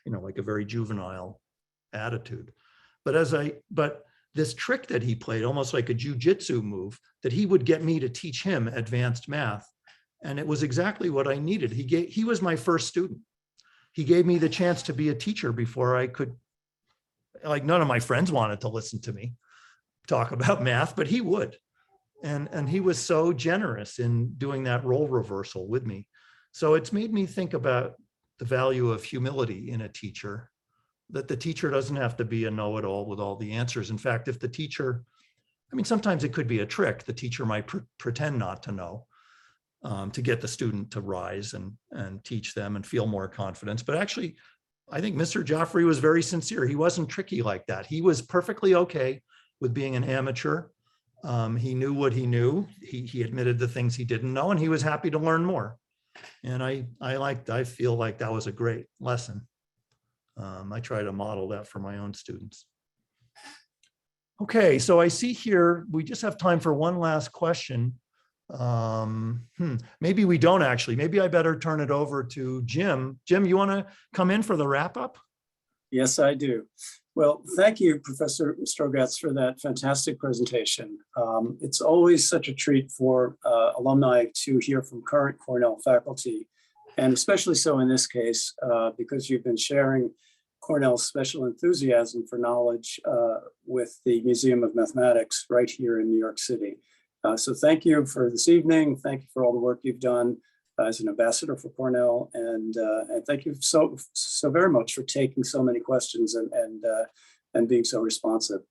like a very juvenile attitude. But this trick that he played, almost like a jujitsu move, that he would get me to teach him advanced math. And it was exactly what I needed. He was my first student. He gave me the chance to be a teacher before I could, none of my friends wanted to listen to me talk about math, but he would. And he was so generous in doing that role reversal with me. So it's made me think about the value of humility in a teacher, that the teacher doesn't have to be a know-it-all with all the answers. In fact, if the teacher, sometimes it could be a trick. The teacher might pretend not to know to get the student to rise and teach them and feel more confidence. But actually, I think Mr. Joffrey was very sincere. He wasn't tricky like that. He was perfectly okay with being an amateur. He knew what he knew. He admitted the things he didn't know, and he was happy to learn more. And I feel like that was a great lesson. I try to model that for my own students. Okay, so I see here, we just have time for one last question. Maybe we don't actually. Maybe I better turn it over to Jim. Jim, you want to come in for the wrap up? Yes, I do. Well, thank you, Professor Strogatz, for that fantastic presentation. It's always such a treat for alumni to hear from current Cornell faculty, and especially so in this case, because you've been sharing Cornell's special enthusiasm for knowledge with the Museum of Mathematics right here in New York City. So thank you for this evening. Thank you for all the work you've done as an ambassador for Cornell, and thank you so very much for taking so many questions and being so responsive.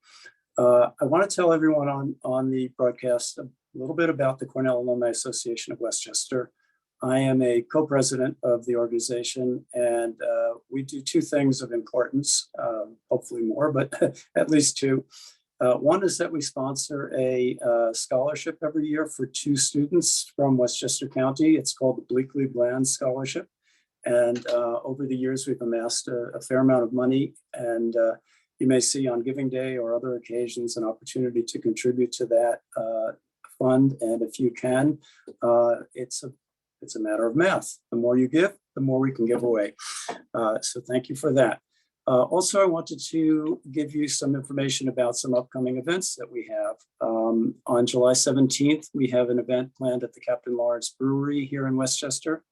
I want to tell everyone on the broadcast a little bit about the Cornell Alumni Association of Westchester. I am a co-president of the organization, and we do two things of importance, hopefully more, but at least two. One is that we sponsor a scholarship every year for two students from Westchester County. It's called the Bleakley Bland Scholarship. And over the years, we've amassed a fair amount of money. And you may see on Giving Day or other occasions an opportunity to contribute to that fund. And if you can, it's a matter of math. The more you give, the more we can give away. So thank you for that. Also, I wanted to give you some information about some upcoming events that we have. On July 17th, we have an event planned at the Captain Lawrence Brewery here in Westchester.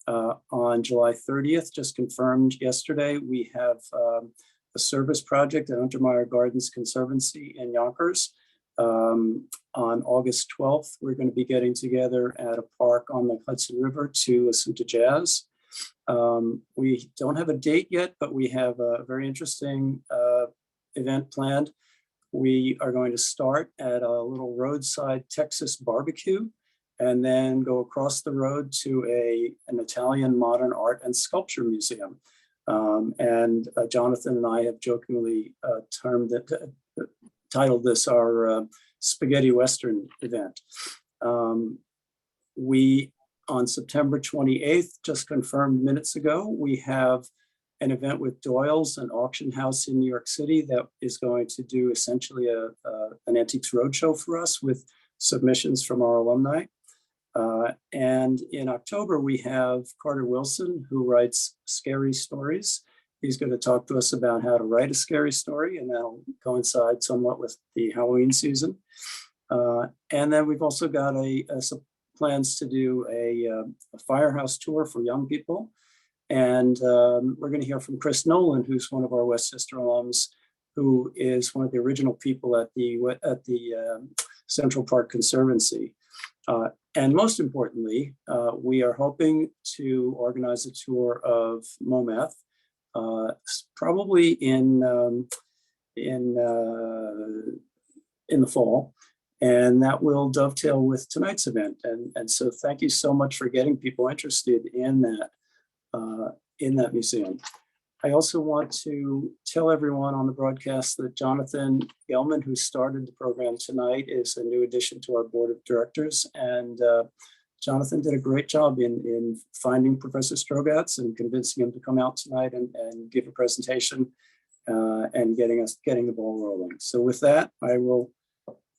On July 30th, just confirmed yesterday, we have a service project at Untermeyer Gardens Conservancy in Yonkers. On August 12th, we're going to be getting together at a park on the Hudson River to listen to jazz. We don't have a date yet, but we have a very interesting event planned. We are going to start at a little roadside Texas barbecue and then go across the road to an Italian modern art and sculpture museum. And Jonathan and I have jokingly titled this our Spaghetti Western event. On September 28th, just confirmed minutes ago, we have an event with Doyle's, an auction house in New York City that is going to do essentially an antiques roadshow for us with submissions from our alumni. And in October, we have Carter Wilson, who writes scary stories. He's going to talk to us about how to write a scary story, and that'll coincide somewhat with the Halloween season. And then we've also got some plans to do a firehouse tour for young people. And we're going to hear from Chris Nolan, who's one of our Westchester alums, who is one of the original people at the Central Park Conservancy. And most importantly, we are hoping to organize a tour of MoMath, probably in the fall. And that will dovetail with tonight's event. And so thank you so much for getting people interested in that museum. I also want to tell everyone on the broadcast that Jonathan Gelman, who started the program tonight, is a new addition to our board of directors. And Jonathan did a great job in finding Professor Strogatz and convincing him to come out tonight and give a presentation and getting the ball rolling. So with that, I will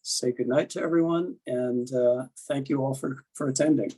say goodnight to everyone, and thank you all for attending.